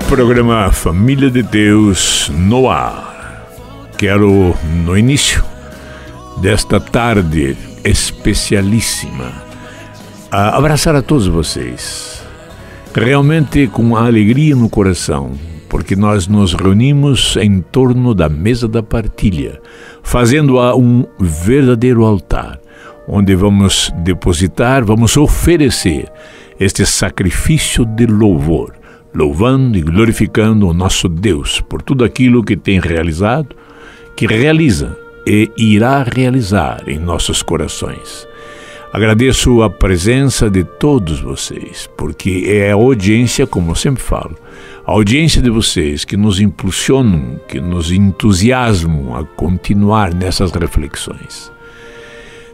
Programa Família de Deus no ar. Quero, no início desta tarde especialíssima, abraçar a todos vocês, realmente com a alegria no coração, porque nós nos reunimos em torno da mesa da partilha, fazendo-a um verdadeiro altar, onde vamos depositar, vamos oferecer este sacrifício de louvor, louvando e glorificando o nosso Deus por tudo aquilo que tem realizado, que realiza e irá realizar em nossos corações. Agradeço a presença de todos vocês, porque é a audiência, como eu sempre falo, a audiência de vocês que nos impulsionam, que nos entusiasmam a continuar nessas reflexões.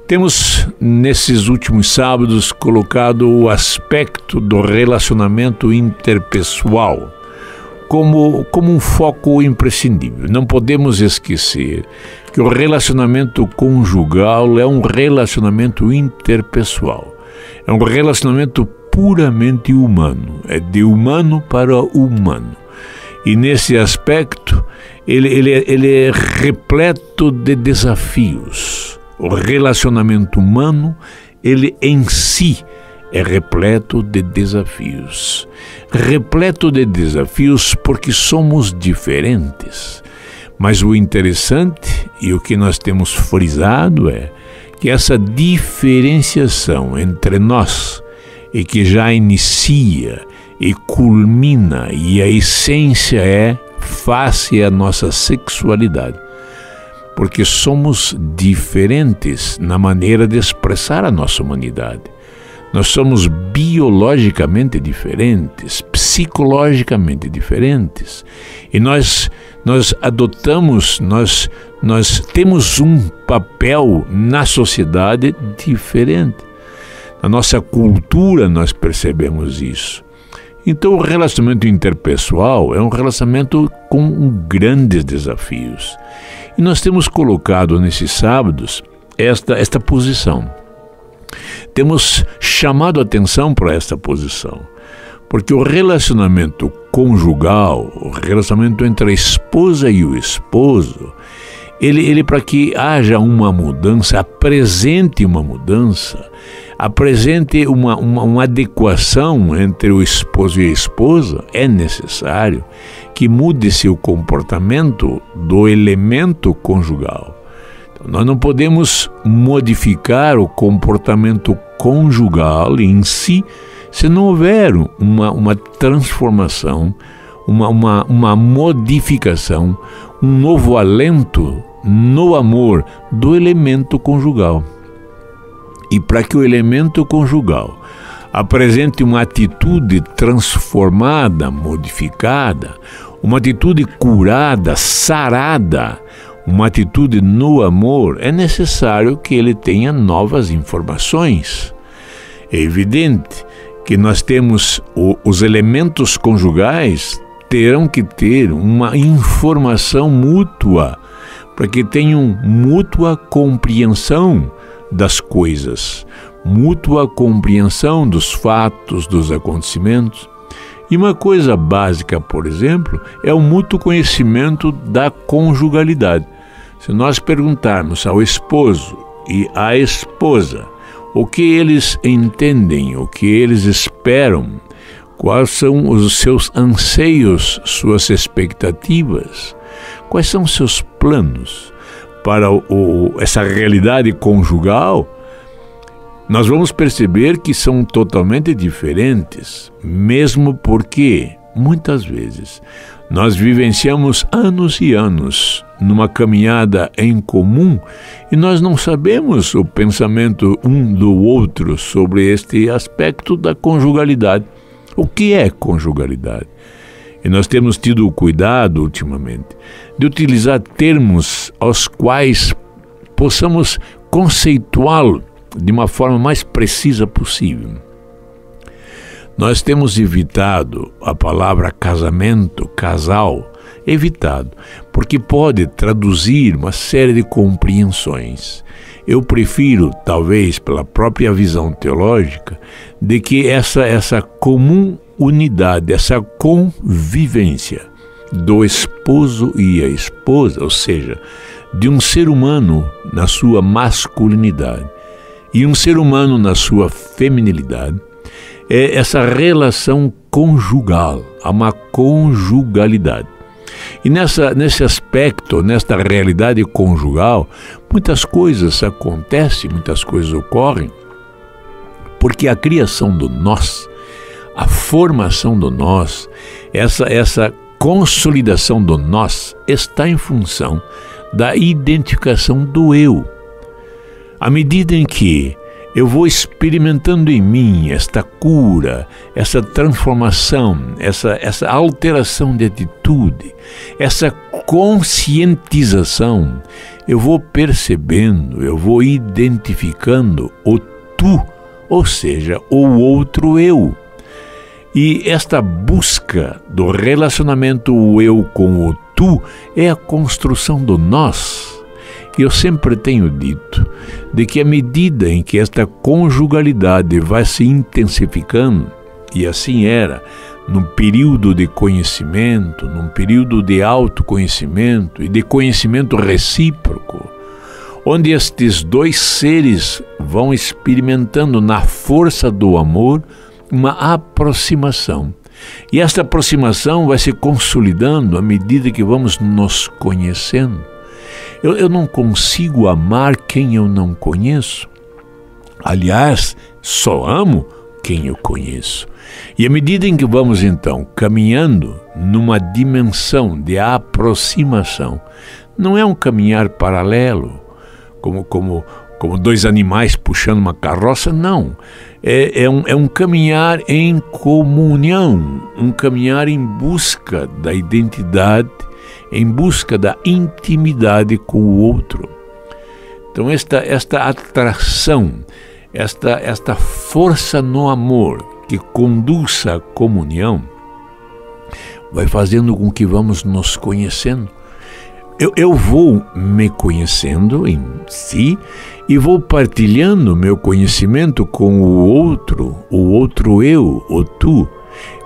Temos, nesses últimos sábados, colocado o aspecto do relacionamento interpessoal como um foco imprescindível. Não podemos esquecer que o relacionamento conjugal é um relacionamento interpessoal. É um relacionamento puramente humano, é de humano para humano. E nesse aspecto, ele é repleto de desafios. O relacionamento humano, ele em si é repleto de desafios. Repleto de desafios porque somos diferentes. Mas o interessante e o que nós temos frisado é que essa diferenciação entre nós e que já inicia e culmina e a essência é face à nossa sexualidade. Porque somos diferentes na maneira de expressar a nossa humanidade. Nós somos biologicamente diferentes, psicologicamente diferentes. E nós adotamos, nós temos um papel na sociedade diferente. Na nossa cultura nós percebemos isso. Então o relacionamento interpessoal é um relacionamento com grandes desafios. E nós temos colocado nesses sábados esta posição. Temos chamado a atenção para esta posição, porque o relacionamento conjugal, o relacionamento entre a esposa e o esposo, ele para que haja uma mudança, apresente uma mudança, apresente uma adequação entre o esposo e a esposa, é necessário que mude-se o comportamento do elemento conjugal. Então, nós não podemos modificar o comportamento conjugal em si se não houver uma transformação, uma modificação, um novo alento no amor do elemento conjugal. E para que o elemento conjugal apresente uma atitude transformada, modificada, uma atitude curada, sarada, uma atitude no amor, é necessário que ele tenha novas informações. É evidente que nós temos os elementos conjugais terão que ter uma informação mútua, para que tenham mútua compreensão das coisas, mútua compreensão dos fatos, dos acontecimentos. E uma coisa básica, por exemplo, é o mútuo conhecimento da conjugalidade. Se nós perguntarmos ao esposo e à esposa o que eles entendem, o que eles esperam, quais são os seus anseios, suas expectativas, quais são os seus planos para essa realidade conjugal, nós vamos perceber que são totalmente diferentes, mesmo porque, muitas vezes, nós vivenciamos anos e anos numa caminhada em comum e nós não sabemos o pensamento um do outro sobre este aspecto da conjugalidade. O que é conjugalidade? E nós temos tido o cuidado, ultimamente, de utilizar termos aos quais possamos conceituá-lo de uma forma mais precisa possível. Nós temos evitado a palavra casamento, casal, evitado, porque pode traduzir uma série de compreensões. Eu prefiro, talvez pela própria visão teológica, de que essa comum unidade, essa convivência do esposo e a esposa, ou seja, de um ser humano na sua masculinidade e um ser humano na sua feminilidade, é essa relação conjugal, há uma conjugalidade. E nesse aspecto, nesta realidade conjugal, muitas coisas acontecem, muitas coisas ocorrem, porque a criação do nós, a formação do nós, essa consolidação do nós está em função da identificação do eu. À medida em que eu vou experimentando em mim esta cura, essa transformação, essa alteração de atitude, essa conscientização, eu vou percebendo, eu vou identificando o tu, ou seja, o outro eu. E esta busca do relacionamento o eu com o tu é a construção do nós. Eu sempre tenho dito de que à medida em que esta conjugalidade vai se intensificando, e assim era, num período de conhecimento, num período de autoconhecimento e de conhecimento recíproco, onde estes dois seres vão experimentando na força do amor uma aproximação. E esta aproximação vai se consolidando à medida que vamos nos conhecendo. Eu não consigo amar quem eu não conheço. Aliás, só amo quem eu conheço. E à medida em que vamos, então, caminhando numa dimensão de aproximação, não é um caminhar paralelo, como dois animais puxando uma carroça, não. É um caminhar em comunhão, um caminhar em busca da identidade, em busca da intimidade com o outro. Então esta atração, esta força no amor que conduz à comunhão, vai fazendo com que vamos nos conhecendo. Eu vou me conhecendo em si e vou partilhando meu conhecimento com o outro eu, o tu.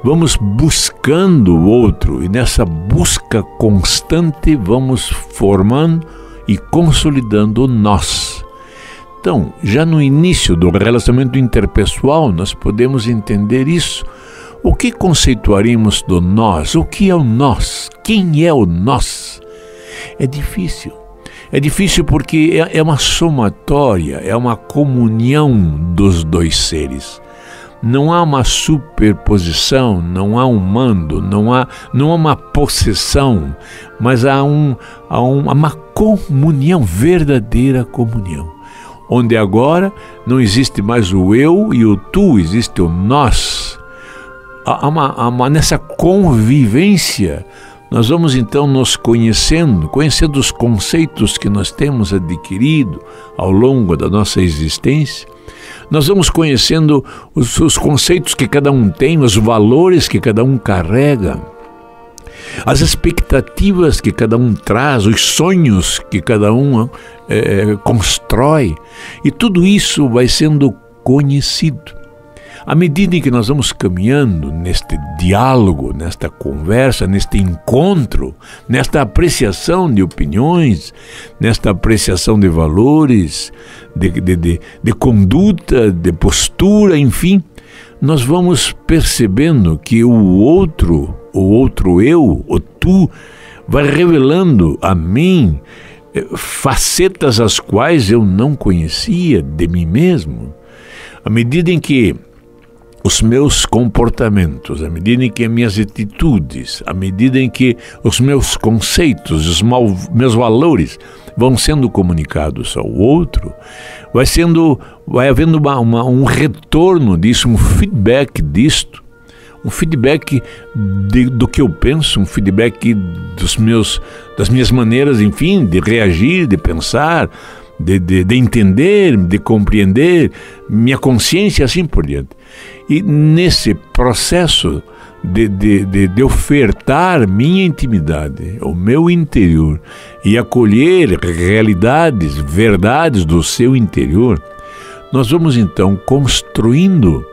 Vamos buscando o outro e nessa busca constante vamos formando e consolidando o nós. Então, já no início do relacionamento interpessoal, nós podemos entender isso. O que conceituaríamos do nós? O que é o nós? Quem é o nós? É difícil. É difícil porque é uma somatória, é uma comunhão dos dois seres. Não há uma superposição, não há um mando, não há uma possessão, mas há uma comunhão, verdadeira comunhão, onde agora não existe mais o eu e o tu, existe o nós. Nessa convivência, nós vamos então nos conhecendo os conceitos que nós temos adquirido ao longo da nossa existência. Nós vamos conhecendo os conceitos que cada um tem, os valores que cada um carrega, as expectativas que cada um traz, os sonhos que cada um constrói. E tudo isso vai sendo conhecido. À medida em que nós vamos caminhando neste diálogo, nesta conversa, neste encontro, nesta apreciação de opiniões, nesta apreciação de valores, de conduta, de postura, enfim, nós vamos percebendo que o outro eu, o tu, vai revelando a mim facetas as quais eu não conhecia de mim mesmo. À medida em que os meus comportamentos, à medida em que as minhas atitudes, à medida em que os meus conceitos, meus valores vão sendo comunicados ao outro, vai havendo um retorno disso, um feedback disto, um feedback do que eu penso, um feedback das minhas maneiras, enfim, de reagir, de pensar, de entender, de compreender, minha consciência, assim por diante. E nesse processo de ofertar minha intimidade, o meu interior, e acolher realidades, verdades do seu interior, nós vamos então construindo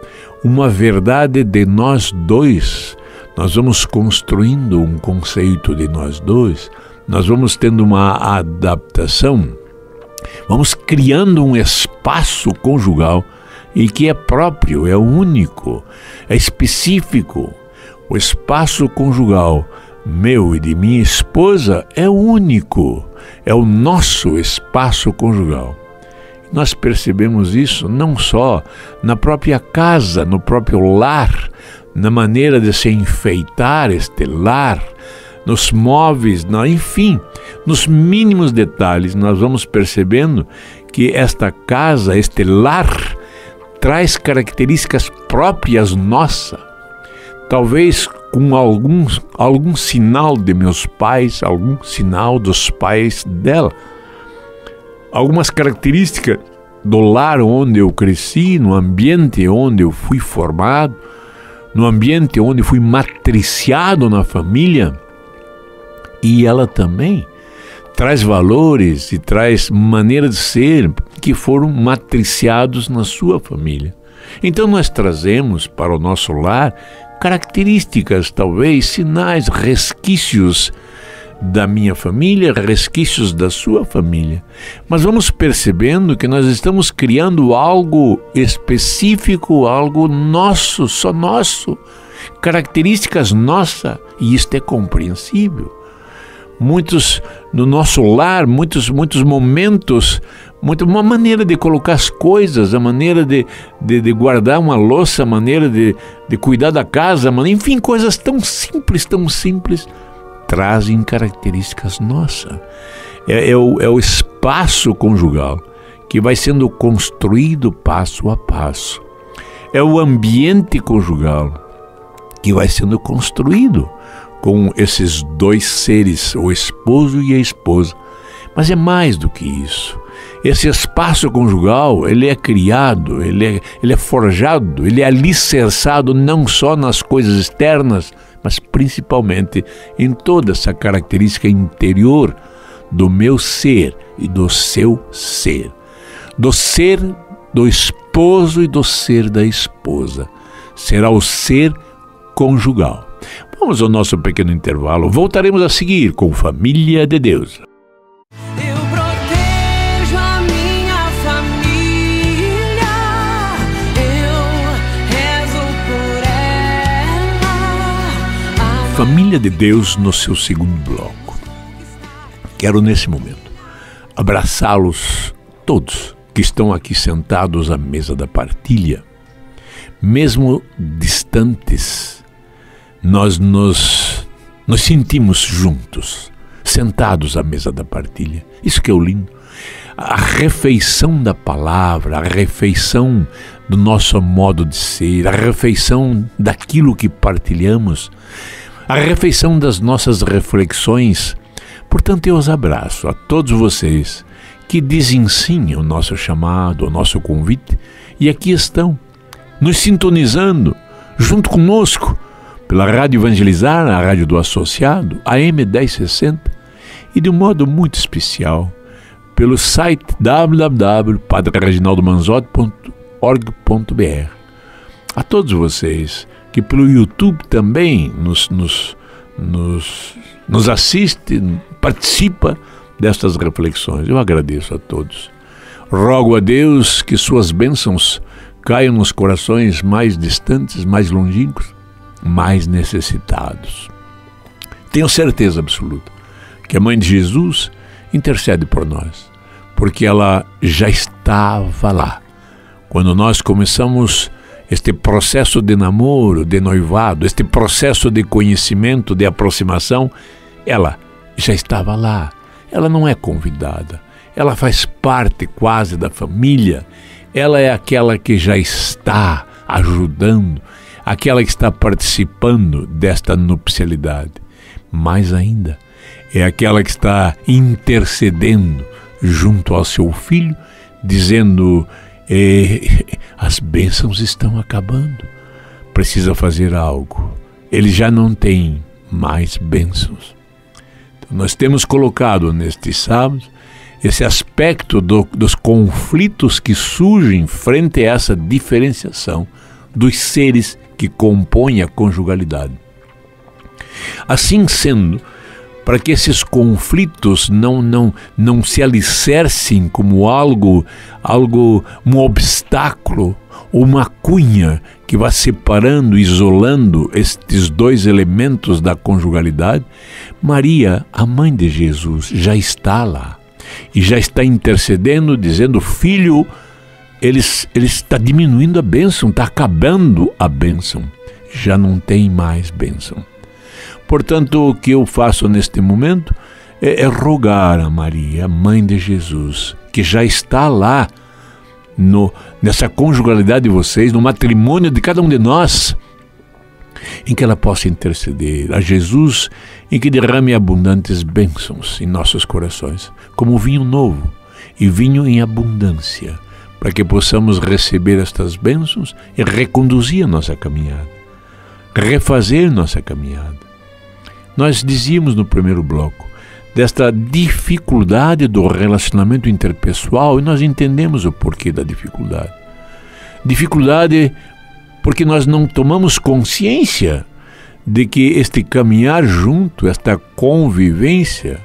uma verdade de nós dois, nós vamos construindo um conceito de nós dois, nós vamos tendo uma adaptação, vamos criando um espaço conjugal e que é próprio, é único, é específico. O espaço conjugal meu e de minha esposa é único, é o nosso espaço conjugal. Nós percebemos isso não só na própria casa, no próprio lar, na maneira de se enfeitar este lar, nos móveis, enfim, nos mínimos detalhes, nós vamos percebendo que esta casa, este lar, traz características próprias nossas. Talvez com algum sinal de meus pais, algum sinal dos pais dela. Algumas características do lar onde eu cresci, no ambiente onde eu fui formado, no ambiente onde fui matriciado na família. E ela também traz valores e traz maneira de ser que foram matriciados na sua família. Então nós trazemos para o nosso lar características, talvez sinais, resquícios da minha família, resquícios da sua família. Mas vamos percebendo que nós estamos criando algo específico, algo nosso, só nosso, características nossas, e isto é compreensível. Muitos no nosso lar, muitos momentos, uma maneira de colocar as coisas, a maneira de guardar uma louça, a maneira de cuidar da casa, enfim, coisas tão simples, trazem características nossas. É o espaço conjugal que vai sendo construído passo a passo. É o ambiente conjugal que vai sendo construído com esses dois seres, o esposo e a esposa. Mas é mais do que isso. Esse espaço conjugal, ele é criado, ele é forjado, ele é alicerçado não só nas coisas externas, mas principalmente em toda essa característica interior do meu ser e do seu ser. Do ser do esposo e do ser da esposa. Será o ser conjugal. Vamos ao nosso pequeno intervalo. Voltaremos a seguir com Família de Deus. Eu protejo a minha família, eu rezo por ela. Família de Deus no seu segundo bloco. Quero nesse momento abraçá-los todos que estão aqui sentados à mesa da partilha. Mesmo distantes, nós nos sentimos juntos, sentados à mesa da partilha. Isso que é o lindo. A refeição da palavra, a refeição do nosso modo de ser, a refeição daquilo que partilhamos, a refeição das nossas reflexões. Portanto, eu os abraço a todos vocês que dizem sim ao nosso chamado, ao nosso convite, e aqui estão, nos sintonizando, junto conosco, pela Rádio Evangelizar, a Rádio do Associado, AM 1060, e de um modo muito especial, pelo site www.padrereginaldomanzotti.org.br. A todos vocês que pelo YouTube também nos assiste, participa destas reflexões. Eu agradeço a todos. Rogo a Deus que suas bênçãos caiam nos corações mais distantes, mais longínquos, mais necessitados. Tenho certeza absoluta que a Mãe de Jesus intercede por nós, porque ela já estava lá. Quando nós começamos este processo de namoro, de noivado, este processo de conhecimento, de aproximação, ela já estava lá. Ela não é convidada, ela faz parte quase da família. Ela é aquela que já está ajudando, aquela que está participando desta nupcialidade. Mais ainda, é aquela que está intercedendo junto ao seu filho, dizendo: as bênçãos estão acabando, precisa fazer algo, ele já não tem mais bênçãos. Então, nós temos colocado neste sábado esse aspecto dos conflitos que surgem frente a essa diferenciação dos seres que compõem a conjugalidade. Assim sendo, para que esses conflitos não se alicercem como algo, um obstáculo, uma cunha que vá separando, isolando estes dois elementos da conjugalidade, Maria, a mãe de Jesus, já está lá e já está intercedendo, dizendo: filho, ele está diminuindo a bênção, está acabando a bênção, já não tem mais bênção. Portanto, o que eu faço neste momento é rogar a Maria, a mãe de Jesus, que já está lá nessa conjugalidade de vocês, no matrimônio de cada um de nós, em que ela possa interceder a Jesus, em que derrame abundantes bênçãos em nossos corações, como vinho novo e vinho em abundância, para que possamos receber estas bênçãos e reconduzir a nossa caminhada, refazer nossa caminhada. Nós dizíamos no primeiro bloco desta dificuldade do relacionamento interpessoal, e nós entendemos o porquê da dificuldade. Dificuldade porque nós não tomamos consciência de que este caminhar junto, esta convivência,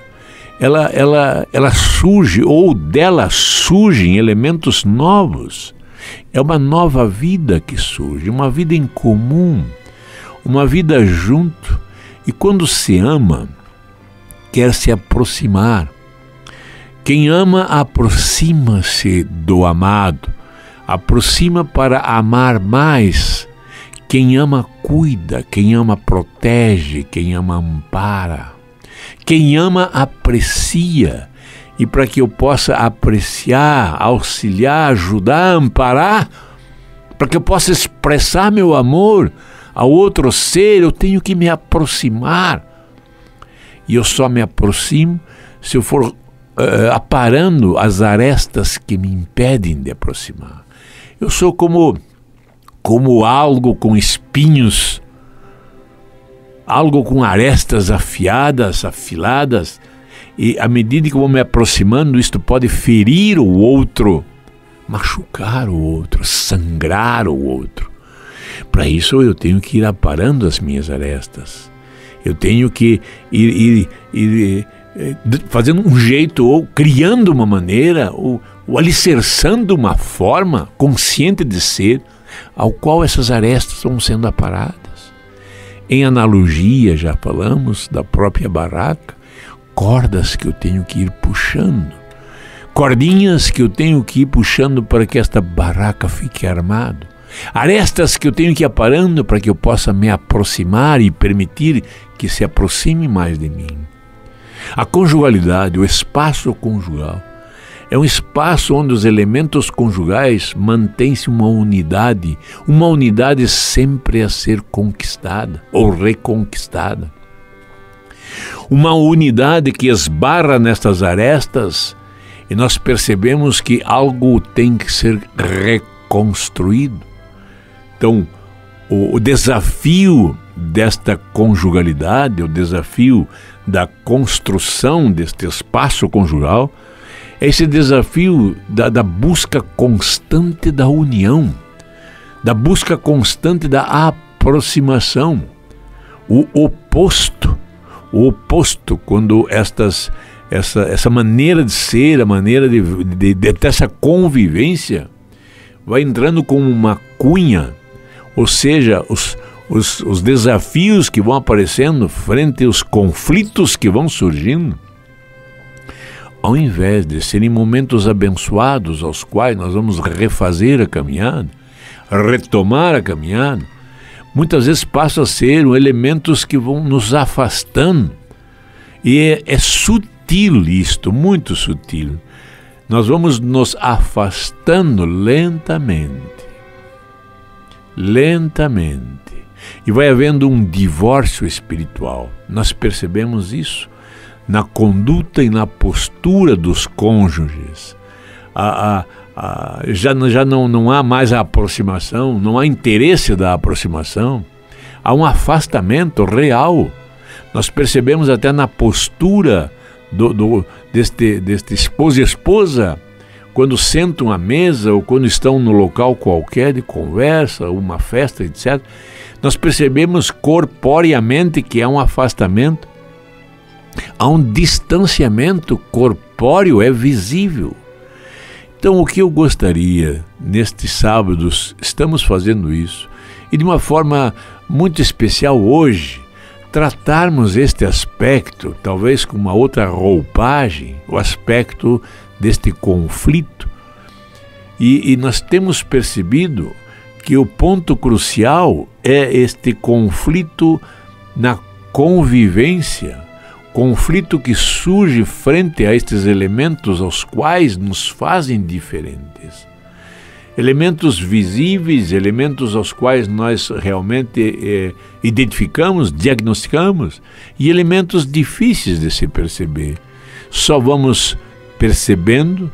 ela surge, ou dela surgem elementos novos. É uma nova vida que surge, uma vida em comum, uma vida junto. E quando se ama, quer se aproximar. Quem ama aproxima-se do amado, aproxima para amar mais. Quem ama cuida, quem ama protege, quem ama ampara. Quem ama aprecia. E para que eu possa apreciar, auxiliar, ajudar, amparar, para que eu possa expressar meu amor ao outro ser, eu tenho que me aproximar. E eu só me aproximo se eu for aparando as arestas que me impedem de aproximar. Eu sou como algo com espinhos, algo com arestas afiladas, e à medida que eu vou me aproximando, isto pode ferir o outro, machucar o outro, sangrar o outro. Para isso eu tenho que ir aparando as minhas arestas. Eu tenho que ir fazendo um jeito, ou criando uma maneira, ou alicerçando uma forma consciente de ser, ao qual essas arestas vão sendo aparadas. Em analogia, já falamos da própria barraca, cordas que eu tenho que ir puxando, cordinhas que eu tenho que ir puxando para que esta barraca fique armada. Arestas que eu tenho que ir aparando para que eu possa me aproximar e permitir que se aproxime mais de mim. A conjugalidade, o espaço conjugal, é um espaço onde os elementos conjugais mantêm-se uma unidade sempre a ser conquistada ou reconquistada. Uma unidade que esbarra nestas arestas e nós percebemos que algo tem que ser reconstruído. Então, o desafio desta conjugalidade, o desafio da construção deste espaço conjugal, é esse desafio da busca constante da união, da busca constante da aproximação. O oposto, quando essa maneira de ser, a maneira de ter essa convivência, vai entrando como uma cunha, ou seja, os desafios que vão aparecendo frente aos conflitos que vão surgindo, ao invés de serem momentos abençoados aos quais nós vamos refazer a caminhada, retomar a caminhada, muitas vezes passam a ser elementos que vão nos afastando. E é sutil isto, muito sutil. Nós vamos nos afastando lentamente. E vai havendo um divórcio espiritual. Nós percebemos isso na conduta e na postura dos cônjuges. Já não há mais a aproximação, não há interesse da aproximação. Há um afastamento real. Nós percebemos até na postura deste esposo e esposa, quando sentam à mesa ou quando estão no local qualquer de conversa, uma festa, etc., nós percebemos corporeamente que há um afastamento, há um distanciamento corpóreo, é visível. Então, o que eu gostaria, nestes sábados, estamos fazendo isso, e de uma forma muito especial hoje, tratarmos este aspecto, talvez com uma outra roupagem, o aspecto deste conflito. E nós temos percebido que o ponto crucial é este conflito na convivência, conflito que surge frente a estes elementos aos quais nos fazem diferentes. Elementos visíveis, elementos aos quais nós realmente identificamos, diagnosticamos, e elementos difíceis de se perceber. Só vamos percebendo,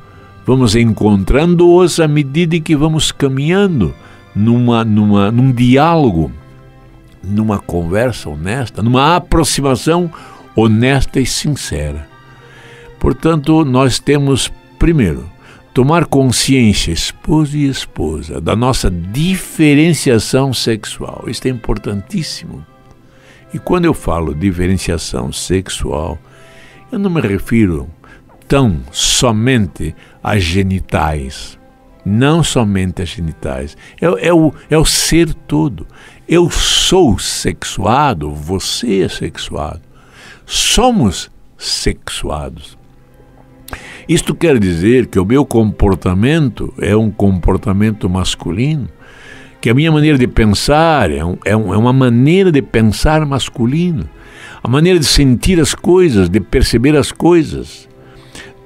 vamos encontrando-os à medida que vamos caminhando num diálogo, numa conversa honesta, numa aproximação honesta e sincera. Portanto, nós temos, primeiro, tomar consciência, esposo e esposa, da nossa diferenciação sexual. Isso é importantíssimo. E quando eu falo diferenciação sexual, eu não me refiro tão somente a genitais. Não somente a genitais. É o ser todo. Eu sou sexuado, você é sexuado. Somos sexuados. Isto quer dizer que o meu comportamento é um comportamento masculino, que a minha maneira de pensar é uma maneira de pensar masculina, a maneira de sentir as coisas, de perceber as coisas,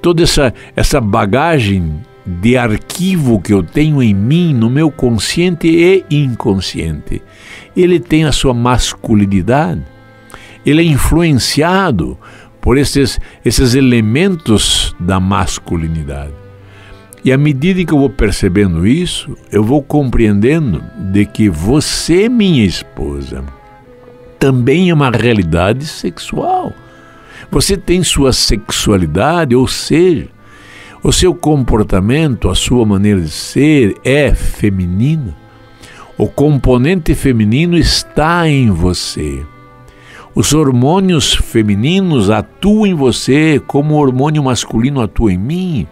toda essa bagagem de arquivo que eu tenho em mim, no meu consciente e inconsciente, ele tem a sua masculinidade, ele é influenciado por esses elementos da masculinidade. E à medida que eu vou percebendo isso, eu vou compreendendo de que você, minha esposa, também é uma realidade sexual. Você tem sua sexualidade, ou seja, o seu comportamento, a sua maneira de ser é feminina. O componente feminino está em você. Os hormônios femininos atuam em você como o hormônio masculino atua em mim.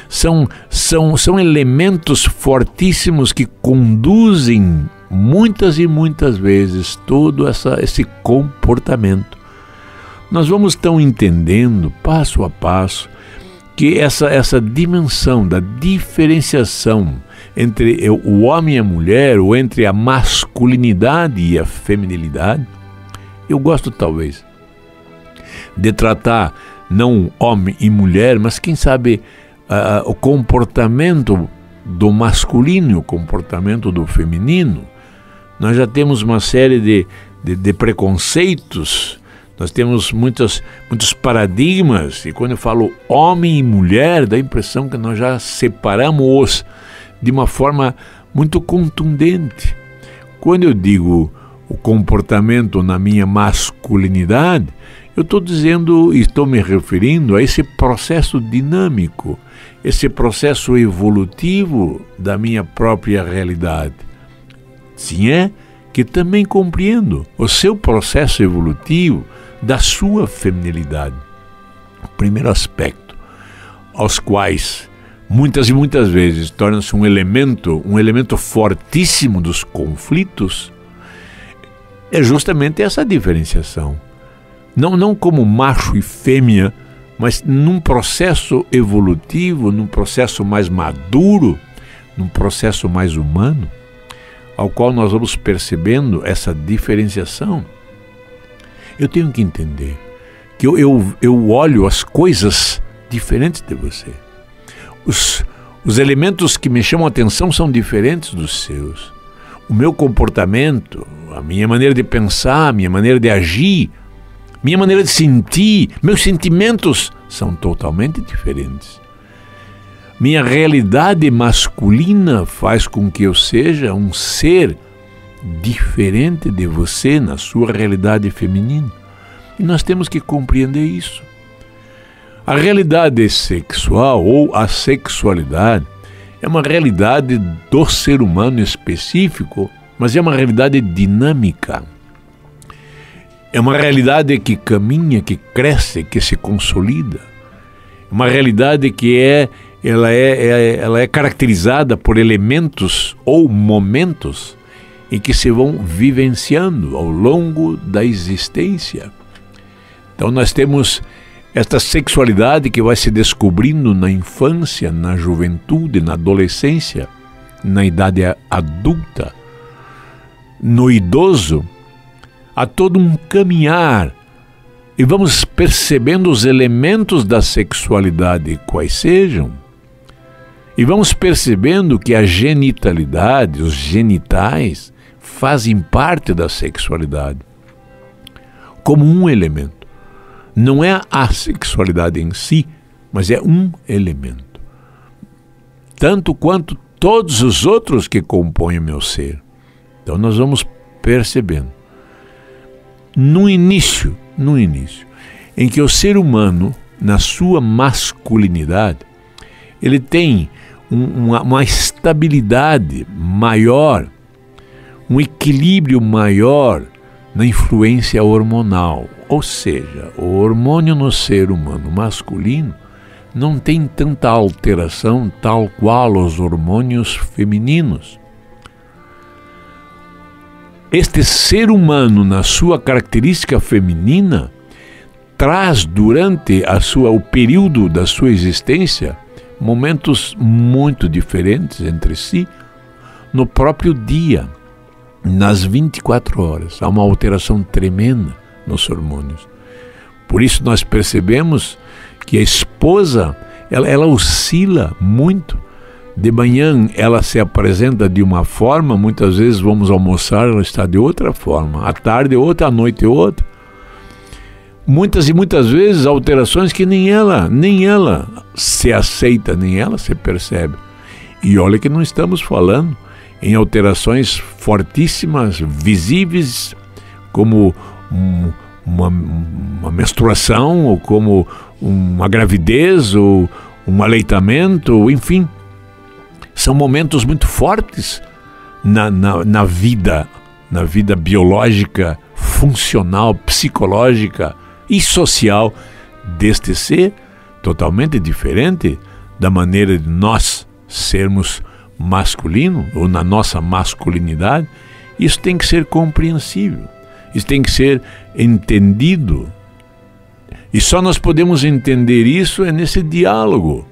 São elementos fortíssimos que conduzem muitas e muitas vezes todo esse comportamento. Nós vamos então entendendo, passo a passo, que essa dimensão da diferenciação entre o homem e a mulher, ou entre a masculinidade e a feminilidade, eu gosto talvez de tratar não homem e mulher, mas quem sabe o comportamento do masculino e o comportamento do feminino. Nós já temos uma série de preconceitos, nós temos muitos paradigmas, e quando eu falo homem e mulher, dá a impressão que nós já separamos de uma forma muito contundente. Quando eu digo o comportamento na minha masculinidade, eu estou dizendo e estou me referindo a esse processo dinâmico, esse processo evolutivo da minha própria realidade. Sim, é que também compreendo o seu processo evolutivo da sua feminilidade. O primeiro aspecto, aos quais muitas e muitas vezes torna-se um elemento fortíssimo dos conflitos, é justamente essa diferenciação. Não como macho e fêmea, mas num processo evolutivo, num processo mais maduro, num processo mais humano, ao qual nós vamos percebendo essa diferenciação. Eu tenho que entender que eu olho as coisas diferentes de você. Os elementos que me chamam a atenção são diferentes dos seus. O meu comportamento, a minha maneira de pensar, a minha maneira de agir, minha maneira de sentir, meus sentimentos são totalmente diferentes. Minha realidade masculina faz com que eu seja um ser diferente de você na sua realidade feminina. E nós temos que compreender isso. A realidade sexual ou a sexualidade é uma realidade do ser humano específico, mas é uma realidade dinâmica. É uma realidade que caminha, que cresce, que se consolida. Uma realidade que ela é caracterizada por elementos ou momentos em que se vão vivenciando ao longo da existência. Então nós temos esta sexualidade que vai se descobrindo na infância, na juventude, na adolescência, na idade adulta, no idoso, há todo um caminhar e vamos percebendo os elementos da sexualidade, quais sejam, e vamos percebendo que a genitalidade, os genitais, fazem parte da sexualidade como um elemento. Não é a sexualidade em si, mas é um elemento. Tanto quanto todos os outros que compõem o meu ser. Então nós vamos percebendo. No início, em que o ser humano, na sua masculinidade, ele tem uma estabilidade maior, um equilíbrio maior na influência hormonal. Ou seja, o hormônio no ser humano masculino não tem tanta alteração tal qual os hormônios femininos. Este ser humano, na sua característica feminina, traz durante o período da sua existência momentos muito diferentes entre si. No próprio dia, nas 24 horas, há uma alteração tremenda nos hormônios. Por isso nós percebemos que a esposa, ela oscila muito. De manhã ela se apresenta de uma forma, muitas vezes vamos almoçar, ela está de outra forma. À tarde outra, à noite outra. Muitas e muitas vezes alterações que nem ela se aceita, nem ela se percebe. E olha que não estamos falando em alterações fortíssimas, visíveis, como uma menstruação, ou como uma gravidez, ou um aleitamento, enfim. São momentos muito fortes na vida biológica, funcional, psicológica e social deste ser, totalmente diferente da maneira de nós sermos masculino, ou na nossa masculinidade. Isso tem que ser compreensível, isso tem que ser entendido. E só nós podemos entender isso nesse diálogo.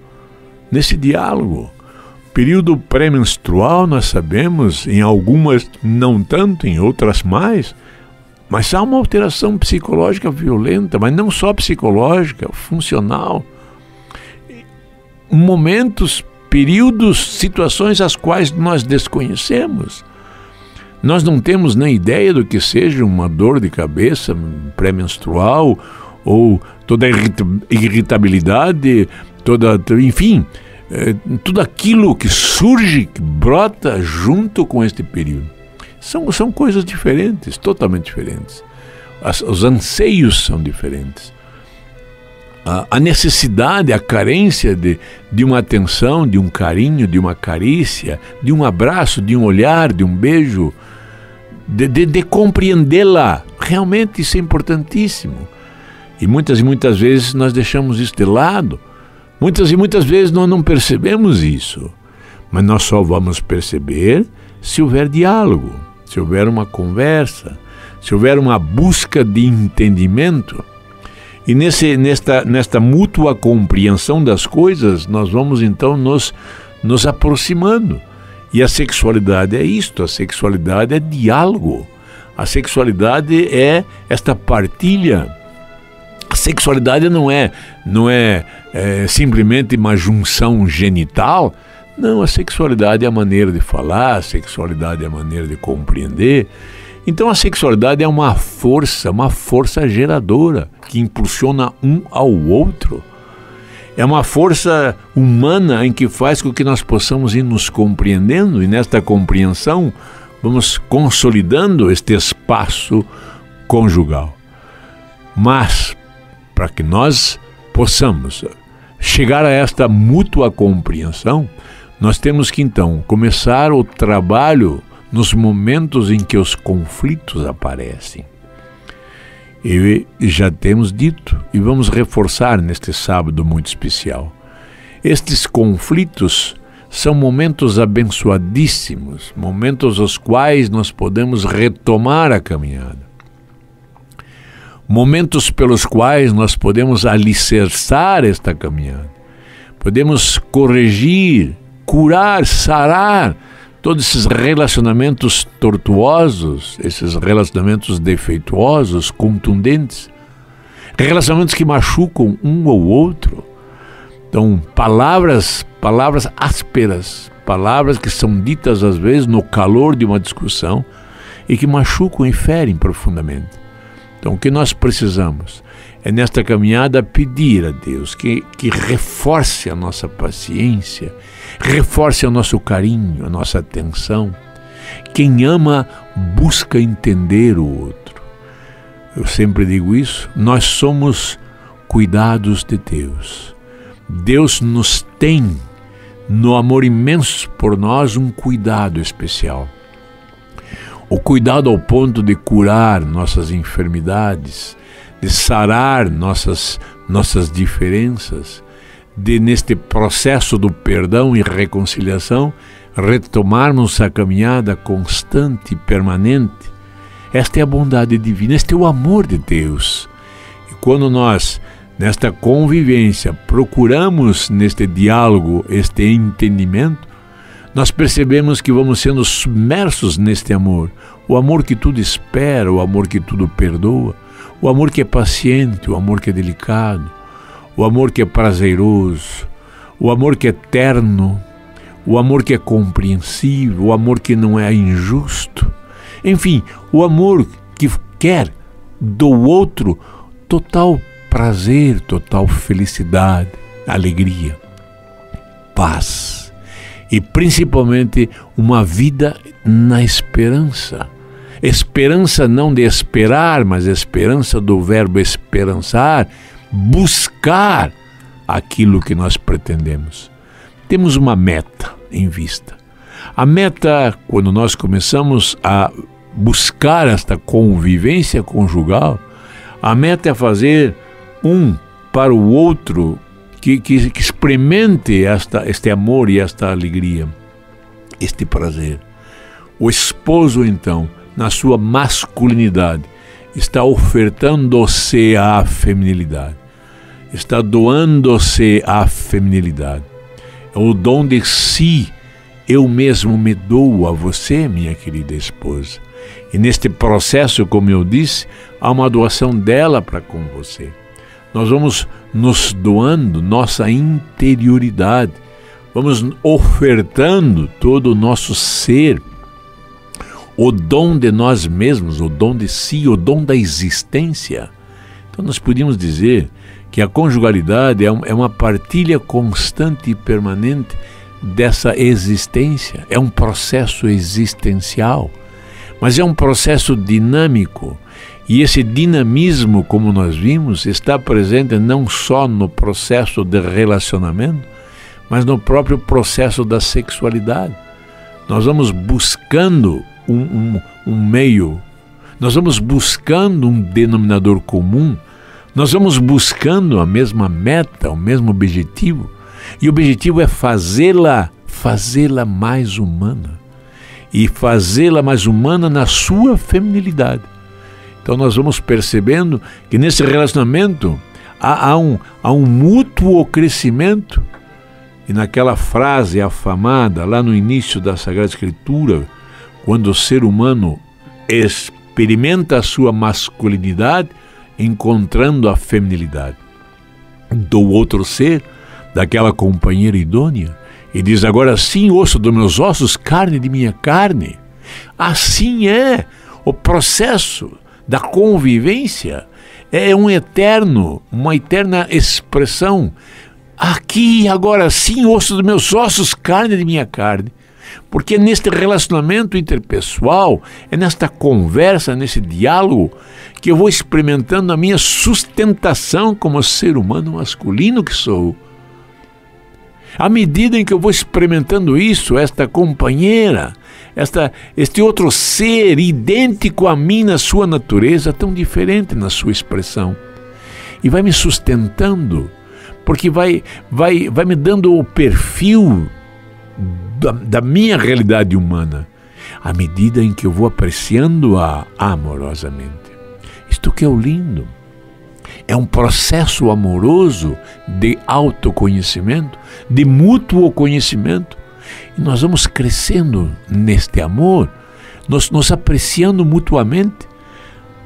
Período pré-menstrual, nós sabemos, em algumas não tanto, em outras mais, mas há uma alteração psicológica violenta, mas não só psicológica, funcional. Momentos, períodos, situações as quais nós desconhecemos. Nós não temos nem ideia do que seja uma dor de cabeça pré-menstrual, ou toda a irritabilidade, enfim, tudo aquilo que surge, que brota junto com este período. São coisas diferentes, totalmente diferentes. Os anseios são diferentes. A necessidade, a carência de uma atenção, de um carinho, de uma carícia, de um abraço, de um olhar, de um beijo, de compreendê-la. Realmente isso é importantíssimo. E muitas vezes nós deixamos isso de lado. Muitas vezes nós não percebemos isso, mas nós só vamos perceber se houver diálogo, se houver uma conversa, se houver uma busca de entendimento. E nesta mútua compreensão das coisas, nós vamos então nos aproximando. E a sexualidade é isto, a sexualidade é diálogo, a sexualidade é esta partilha. A sexualidade não é simplesmente uma junção genital. Não, a sexualidade é a maneira de falar, a sexualidade é a maneira de compreender. Então a sexualidade é uma força geradora que impulsiona um ao outro. É uma força humana em que faz com que nós possamos ir nos compreendendo, e nesta compreensão vamos consolidando este espaço conjugal. Mas para que nós possamos chegar a esta mútua compreensão, nós temos que então começar o trabalho nos momentos em que os conflitos aparecem. E já temos dito, e vamos reforçar neste sábado muito especial, estes conflitos são momentos abençoadíssimos, momentos aos quais nós podemos retomar a caminhada. Momentos pelos quais nós podemos alicerçar esta caminhada. Podemos corrigir, curar, sarar todos esses relacionamentos tortuosos, esses relacionamentos defeituosos, contundentes, relacionamentos que machucam um ou outro. Então, palavras ásperas, palavras que são ditas às vezes no calor de uma discussão e que machucam e ferem profundamente. Então, o que nós precisamos é nesta caminhada pedir a Deus que reforce a nossa paciência, reforce o nosso carinho, a nossa atenção. Quem ama busca entender o outro. Eu sempre digo isso, nós somos cuidados de Deus. Deus nos tem, no amor imenso por nós, um cuidado especial. O cuidado ao ponto de curar nossas enfermidades, de sarar nossas diferenças, de, neste processo do perdão e reconciliação, retomarmos a caminhada constante e permanente. Esta é a bondade divina, este é o amor de Deus. E quando nós, nesta convivência, procuramos neste diálogo, este entendimento, nós percebemos que vamos sendo submersos neste amor. O amor que tudo espera, o amor que tudo perdoa, o amor que é paciente, o amor que é delicado, o amor que é prazeroso, o amor que é terno, o amor que é compreensível, o amor que não é injusto. Enfim, o amor que quer do outro total prazer, total felicidade, alegria, paz e principalmente uma vida na esperança. Esperança não de esperar, mas esperança do verbo esperançar, buscar aquilo que nós pretendemos. Temos uma meta em vista. A meta, quando nós começamos a buscar esta convivência conjugal, a meta é fazer um para o outro que experimente este amor e esta alegria, este prazer. O esposo, então, na sua masculinidade, está ofertando-se à feminilidade, está doando-se à feminilidade. É o dom de si. Eu mesmo me dou a você, minha querida esposa. E neste processo, como eu disse, há uma doação dela para com você. Nós vamos nos doando nossa interioridade, vamos ofertando todo o nosso ser, o dom de nós mesmos, o dom de si, o dom da existência. Então nós podíamos dizer que a conjugalidade é uma partilha constante e permanente dessa existência, é um processo existencial, mas é um processo dinâmico. E esse dinamismo, como nós vimos, está presente não só no processo de relacionamento, mas no próprio processo da sexualidade. Nós vamos buscando um meio, nós vamos buscando um denominador comum, nós vamos buscando a mesma meta, o mesmo objetivo, e o objetivo é fazê-la mais humana, e fazê-la mais humana na sua feminilidade. Então nós vamos percebendo que nesse relacionamento há um mútuo crescimento. E naquela frase afamada lá no início da Sagrada Escritura, quando o ser humano experimenta a sua masculinidade, encontrando a feminilidade do outro ser, daquela companheira idônea, e diz: agora sim, osso dos meus ossos, carne de minha carne. Assim é o processo da convivência, é uma eterna expressão. Aqui, agora sim, osso dos meus ossos, carne de minha carne. Porque é neste relacionamento interpessoal, é nesta conversa, nesse diálogo, que eu vou experimentando a minha sustentação como ser humano masculino que sou. À medida em que eu vou experimentando isso, esta companheira, este outro ser idêntico a mim na sua natureza, tão diferente na sua expressão, e vai me sustentando, porque vai me dando o perfil da minha realidade humana, à medida em que eu vou apreciando-a amorosamente. Isto que é o lindo. É um processo amoroso de autoconhecimento, de mútuo conhecimento. E nós vamos crescendo neste amor, nos apreciando mutuamente.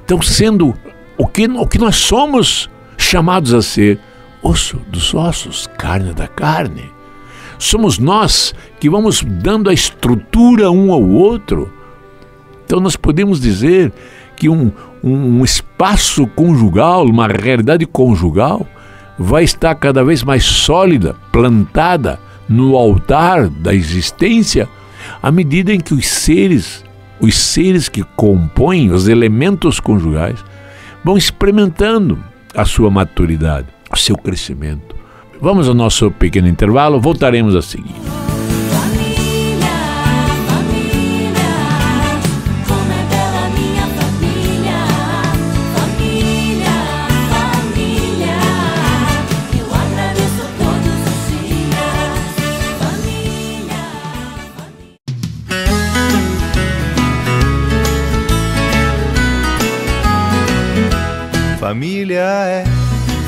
Então, sendo o que nós somos chamados a ser, osso dos ossos, carne da carne. Somos nós que vamos dando a estrutura um ao outro. Então nós podemos dizer que um espaço conjugal, uma realidade conjugal, vai estar cada vez mais sólida, plantada no altar da existência, à medida em que os seres que compõem os elementos conjugais vão experimentando a sua maturidade, o seu crescimento. Vamos ao nosso pequeno intervalo, voltaremos a seguir.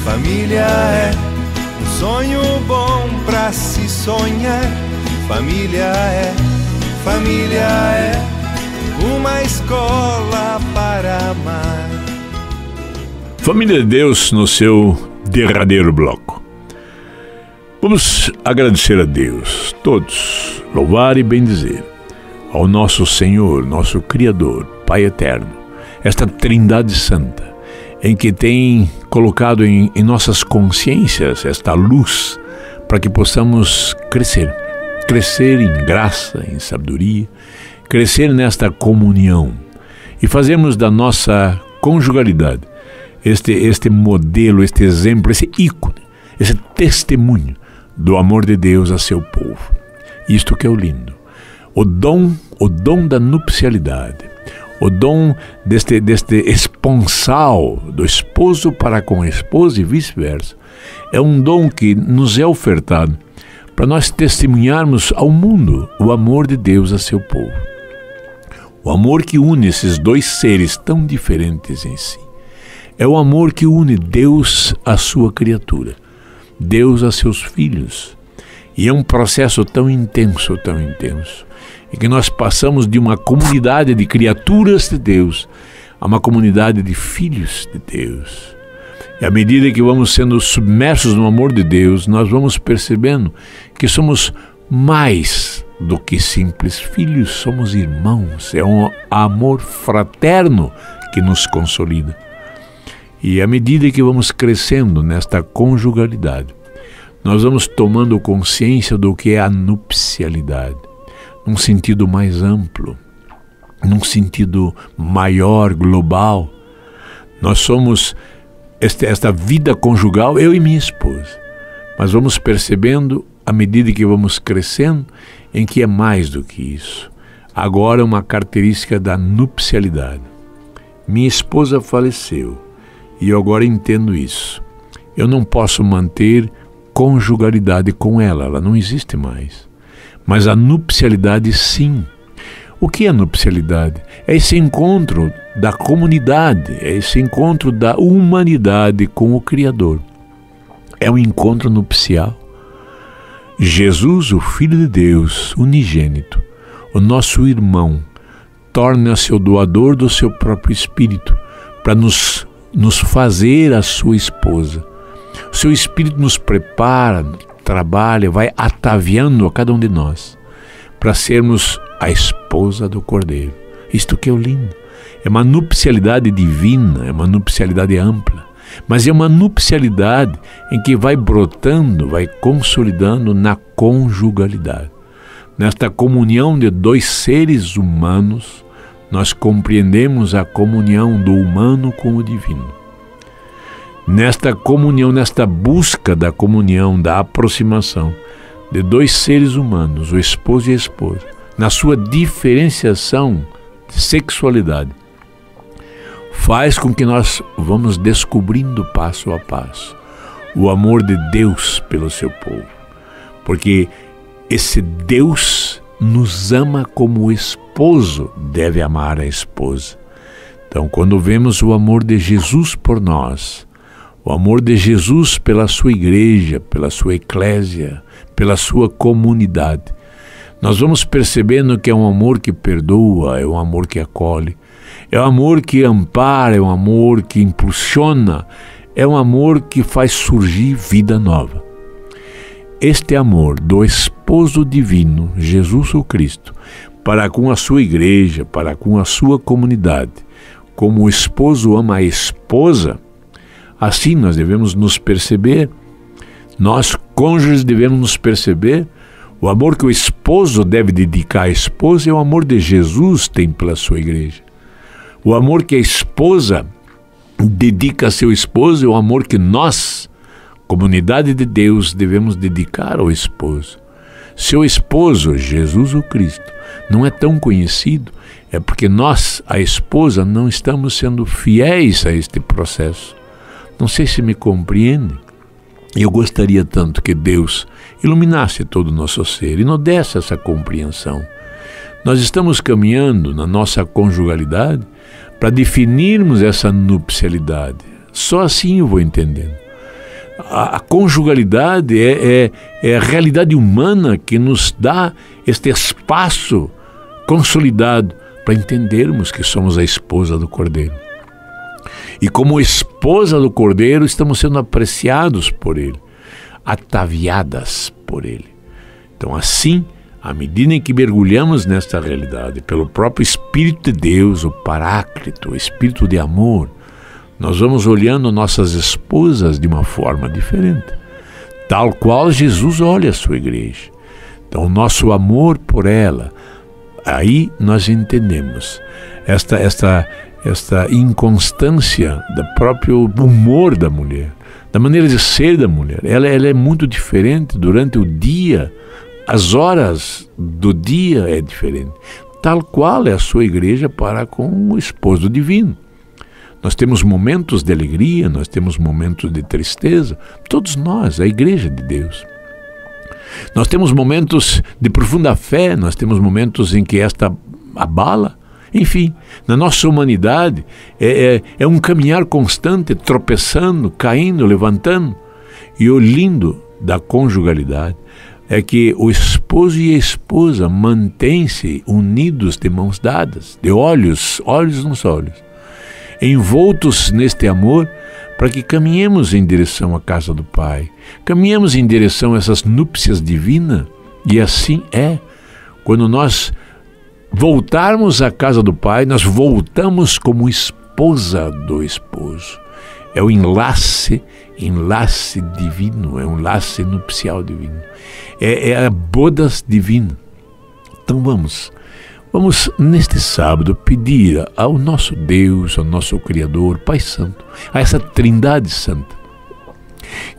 Família é um sonho bom pra se sonhar. Família é uma escola para amar. Família de Deus no seu derradeiro bloco. Vamos agradecer a Deus, todos, louvar e bendizer ao nosso Senhor, nosso Criador, Pai Eterno, esta Trindade Santa, em que tem colocado em nossas consciências esta luz para que possamos crescer em graça, em sabedoria, crescer nesta comunhão e fazermos da nossa conjugalidade este modelo, este exemplo, esse ícone, esse testemunho do amor de Deus a seu povo. Isto que é o lindo, o dom da nupcialidade, o dom deste esponsal do esposo para com a esposa e vice-versa, é um dom que nos é ofertado para nós testemunharmos ao mundo o amor de Deus a seu povo. O amor que une esses dois seres tão diferentes em si. É o amor que une Deus à sua criatura, Deus a seus filhos. E é um processo tão intenso, em que nós passamos de uma comunidade de criaturas de Deus a uma comunidade de filhos de Deus. E à medida que vamos sendo submersos no amor de Deus, nós vamos percebendo que somos mais do que simples filhos, somos irmãos. É um amor fraterno que nos consolida. E à medida que vamos crescendo nesta conjugalidade, nós vamos tomando consciência do que é a nupcialidade, num sentido mais amplo, num sentido maior, global. Nós somos esta vida conjugal, eu e minha esposa, mas vamos percebendo, à medida que vamos crescendo, em que é mais do que isso. Agora, uma característica da nupcialidade. Minha esposa faleceu, e eu agora entendo isso. Eu não posso manter conjugalidade com ela não existe mais. Mas a nupcialidade, sim. O que é a nupcialidade? É esse encontro da comunidade, é esse encontro da humanidade com o Criador. É um encontro nupcial. Jesus, o Filho de Deus, unigênito, o nosso irmão, torna-se o doador do seu próprio Espírito para nos fazer a sua esposa. O seu Espírito nos prepara, trabalha, vai ataviando a cada um de nós para sermos a esposa do Cordeiro. Isto que é o lindo. É uma nupcialidade divina, é uma nupcialidade ampla, mas é uma nupcialidade em que vai brotando, vai consolidando na conjugalidade. Nesta comunhão de dois seres humanos, nós compreendemos a comunhão do humano com o divino. Nesta comunhão, nesta busca da comunhão, da aproximação de dois seres humanos, o esposo e a esposa, na sua diferenciação de sexualidade, faz com que nós vamos descobrindo passo a passo o amor de Deus pelo seu povo. Porque esse Deus nos ama como o esposo deve amar a esposa. Então, quando vemos o amor de Jesus por nós, o amor de Jesus pela sua igreja, pela sua eclésia, pela sua comunidade, nós vamos percebendo que é um amor que perdoa, é um amor que acolhe, é um amor que ampara, é um amor que impulsiona, é um amor que faz surgir vida nova. Este amor do esposo divino, Jesus o Cristo, para com a sua igreja, para com a sua comunidade, como o esposo ama a esposa, assim nós devemos nos perceber, nós cônjuges devemos nos perceber, o amor que o esposo deve dedicar à esposa é o amor de Jesus tem pela sua igreja. O amor que a esposa dedica a seu esposo é o amor que nós, comunidade de Deus, devemos dedicar ao esposo. Seu esposo, Jesus o Cristo, não é tão conhecido, é porque nós, a esposa, não estamos sendo fiéis a este processo. Não sei se me compreendem. Eu gostaria tanto que Deus iluminasse todo o nosso ser e nos desse essa compreensão. Nós estamos caminhando na nossa conjugalidade para definirmos essa nupcialidade. Só assim eu vou entendendo. A conjugalidade é a realidade humana que nos dá este espaço consolidado para entendermos que somos a esposa do Cordeiro. E como esposa do Cordeiro, estamos sendo apreciados por Ele, ataviadas por Ele. Então, assim, à medida em que mergulhamos nesta realidade, pelo próprio Espírito de Deus, o Paráclito, o Espírito de amor, nós vamos olhando nossas esposas de uma forma diferente, tal qual Jesus olha a sua igreja. Então, o nosso amor por ela, aí nós entendemos esta inconstância do próprio humor da mulher, da maneira de ser da mulher. Ela é muito diferente durante o dia, as horas do dia é diferente, tal qual é a sua igreja para com o esposo divino. Nós temos momentos de alegria, nós temos momentos de tristeza, todos nós, a igreja de Deus. Nós temos momentos de profunda fé, nós temos momentos em que esta abala. Enfim, na nossa humanidade é um caminhar constante, tropeçando, caindo, levantando. E o lindo da conjugalidade é que o esposo e a esposa mantêm-se unidos de mãos dadas, de olhos nos olhos, envoltos neste amor, para que caminhemos em direção à casa do Pai, caminhemos em direção a essas núpcias divinas. E assim é, quando nós voltarmos à casa do Pai, nós voltamos como esposa do esposo. É o enlace divino, é um enlace nupcial divino. É a bodas divina. Então vamos neste sábado pedir ao nosso Deus, ao nosso Criador, Pai Santo, a essa Trindade Santa,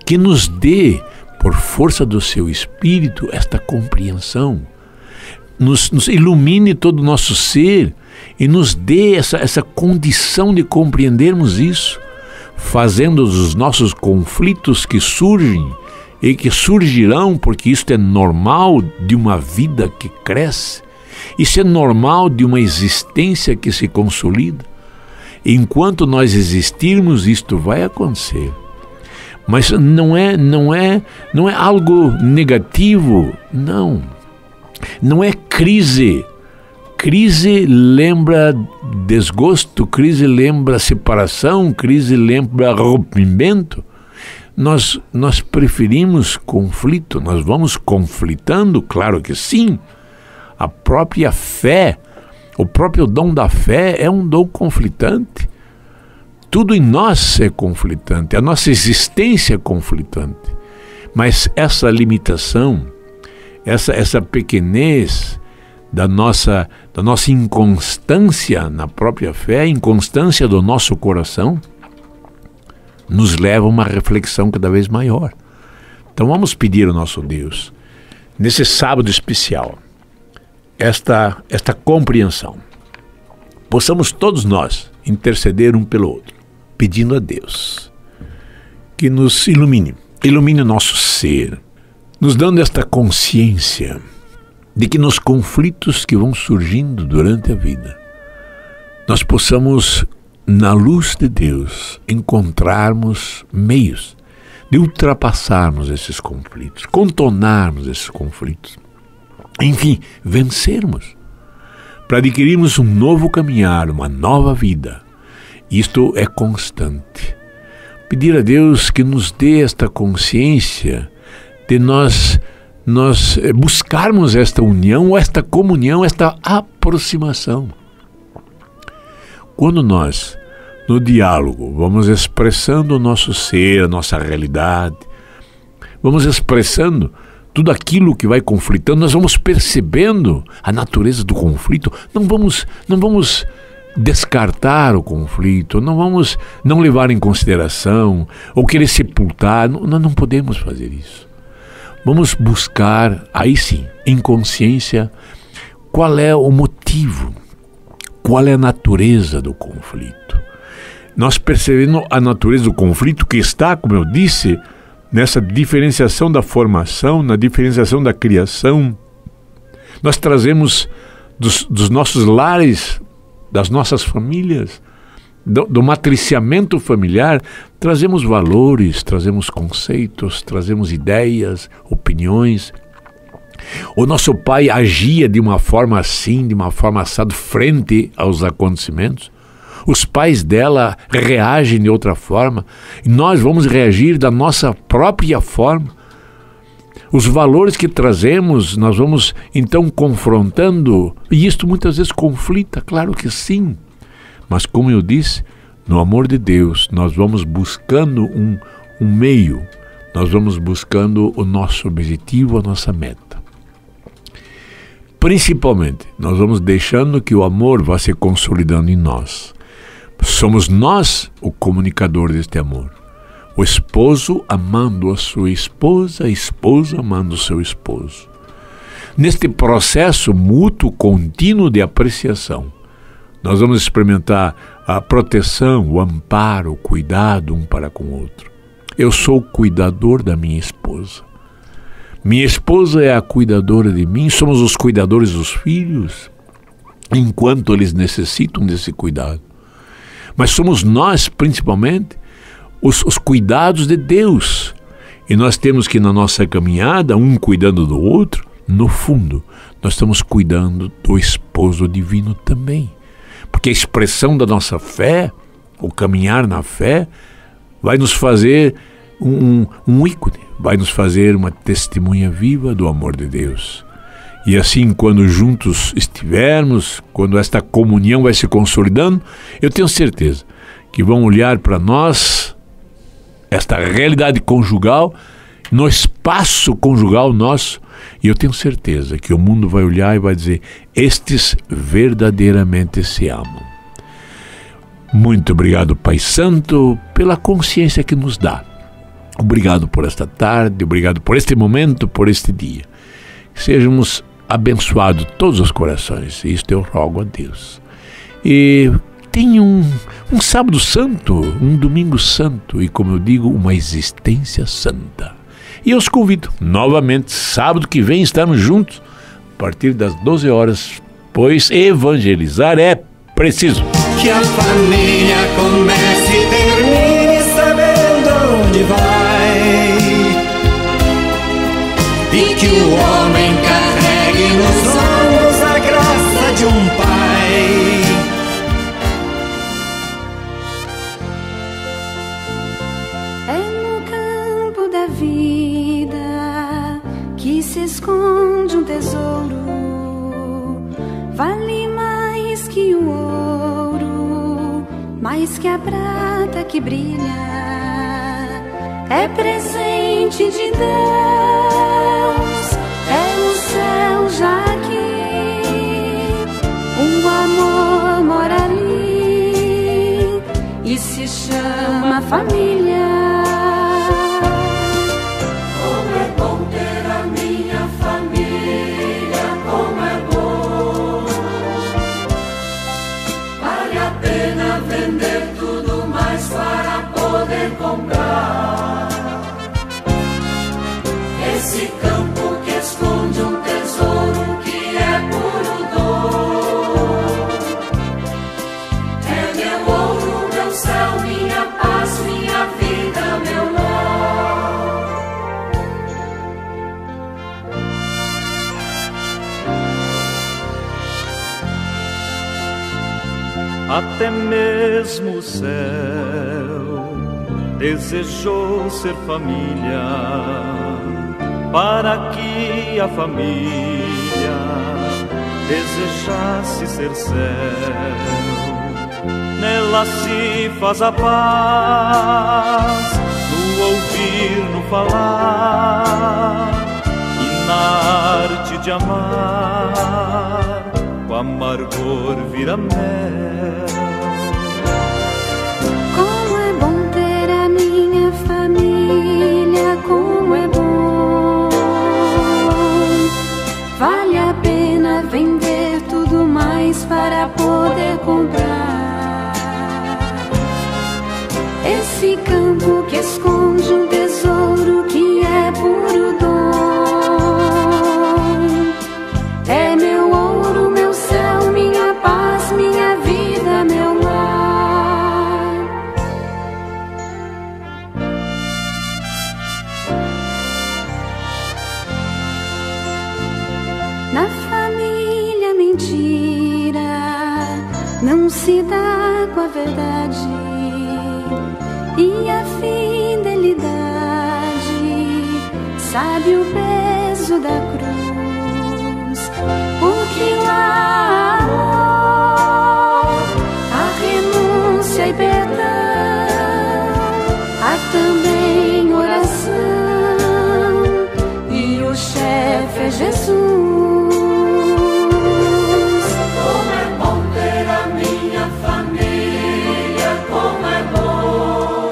que nos dê, por força do seu Espírito, esta compreensão, nos ilumine todo o nosso ser e nos dê essa condição de compreendermos isso, fazendo os nossos conflitos que surgem e que surgirão, porque isto é normal de uma vida que cresce, isso é normal de uma existência que se consolida. Enquanto nós existirmos, isto vai acontecer. Mas não é algo negativo, não. Não é crise. Crise lembra desgosto, crise lembra separação, crise lembra rompimento. Nós preferimos conflito, nós vamos conflitando, claro que sim. A própria fé, o próprio dom da fé é um dom conflitante. Tudo em nós é conflitante, a nossa existência é conflitante. Mas essa limitação, essa pequenez da nossa inconstância na própria fé, a inconstância do nosso coração, nos leva a uma reflexão cada vez maior. Então vamos pedir ao nosso Deus, nesse sábado especial, esta compreensão. Possamos todos nós interceder um pelo outro, pedindo a Deus que nos ilumine o nosso ser, nos dando esta consciência de que nos conflitos que vão surgindo durante a vida, nós possamos, na luz de Deus, encontrarmos meios de ultrapassarmos esses conflitos, contornarmos esses conflitos, enfim, vencermos, para adquirirmos um novo caminhar, uma nova vida. Isto é constante. Pedir a Deus que nos dê esta consciência de nós buscarmos esta união, esta comunhão, esta aproximação. Quando nós, no diálogo, vamos expressando o nosso ser, a nossa realidade, vamos expressando tudo aquilo que vai conflitando, nós vamos percebendo a natureza do conflito, não vamos descartar o conflito, não levar em consideração ou querer sepultar, nós não podemos fazer isso. Vamos buscar, aí sim, em consciência, qual é o motivo, qual é a natureza do conflito. Nós percebendo a natureza do conflito que está, como eu disse, nessa diferenciação da formação, na diferenciação da criação, nós trazemos dos nossos lares, das nossas famílias, do matriciamento familiar, trazemos valores, trazemos conceitos, trazemos ideias, opiniões. O nosso pai agia de uma forma assim, de uma forma assada, frente aos acontecimentos. Os pais dela reagem de outra forma. E nós vamos reagir da nossa própria forma. Os valores que trazemos, nós vamos então confrontando. E isto muitas vezes conflita, claro que sim. Mas como eu disse, no amor de Deus, nós vamos buscando um meio. Nós vamos buscando o nosso objetivo, a nossa meta. Principalmente, nós vamos deixando que o amor vá se consolidando em nós. Somos nós o comunicador deste amor. O esposo amando a sua esposa, a esposa amando o seu esposo. Neste processo mútuo, contínuo de apreciação, nós vamos experimentar a proteção, o amparo, o cuidado um para com o outro. Eu sou o cuidador da minha esposa. Minha esposa é a cuidadora de mim, somos os cuidadores dos filhos, enquanto eles necessitam desse cuidado. Mas somos nós, principalmente, os cuidados de Deus. E nós temos que, na nossa caminhada, um cuidando do outro, no fundo, nós estamos cuidando do esposo divino também. Porque a expressão da nossa fé, o caminhar na fé, vai nos fazer um ícone, vai nos fazer uma testemunha viva do amor de Deus. E assim, quando juntos estivermos, quando esta comunhão vai se consolidando, eu tenho certeza que vão olhar para nós, esta realidade conjugal, no espaço conjugal nosso, e eu tenho certeza que o mundo vai olhar e vai dizer: estes verdadeiramente se amam. Muito obrigado, Pai Santo, pela consciência que nos dá. Obrigado por esta tarde, obrigado por este momento, por este dia. Sejamos abençoados todos os corações, isto eu rogo a Deus. E tenha um sábado santo, um domingo santo e, como eu digo, uma existência santa. E eu os convido novamente, sábado que vem, estarmos juntos, a partir das 12 horas, pois evangelizar é preciso. Que a família comece e termine sabendo onde vai, e que o homem carregue nos ombros a graça de um pai. É no campo da vida que se esconde um tesouro, vale mais que o ouro, mais que a prata que brilha. É presente de Deus, é o já que o amor mora ali e se chama família. Como é bom ter a minha família, como é bom. Vale a pena vender tudo mais para poder comprar esse campo que esconde um tesouro que é puro dom. É meu ouro, meu céu, minha paz, minha vida, meu lar. Até mesmo o céu desejou ser família, para que a família desejasse ser céu. Nela se faz a paz, no ouvir, no falar, e na arte de amar, o amargor vira mel. Como é bom ter a minha família, como é bom. Vale a pena vender tudo mais para poder comprar esse campo que esconde um tesouro que é puro dom. É meu ouro, meu céu, minha paz, minha vida, meu lar. Na família mentira não se dá com a verdade, e a fidelidade sabe o peso da cruz. Porque lá amor, há renúncia e perdão, há também oração, e o chefe é Jesus. Como é bom ter a minha família, como é bom.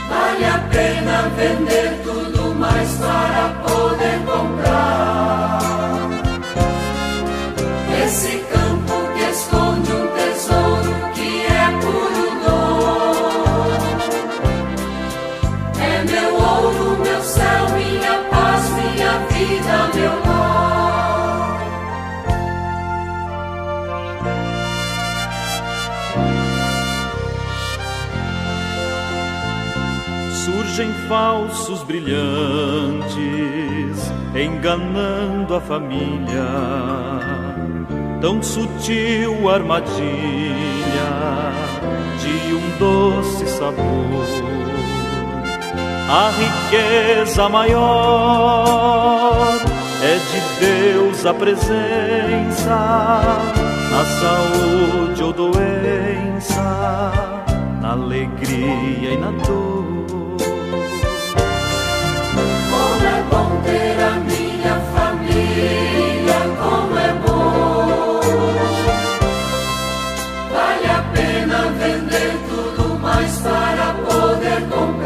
Vale a pena vender tudo mais para poder comprar esse campo que esconde um tesouro que é puro dom. É meu ouro, meu céu, minha paz, minha vida, meu lar. Surgem falsos brilhantes, enganando a família. Tão sutil armadilha de um doce sabor. A riqueza maior é de Deus a presença, na saúde ou doença, na alegria e na dor. Como é bom ter a minha família, como é bom. Vale a pena vender tudo mais para poder comprar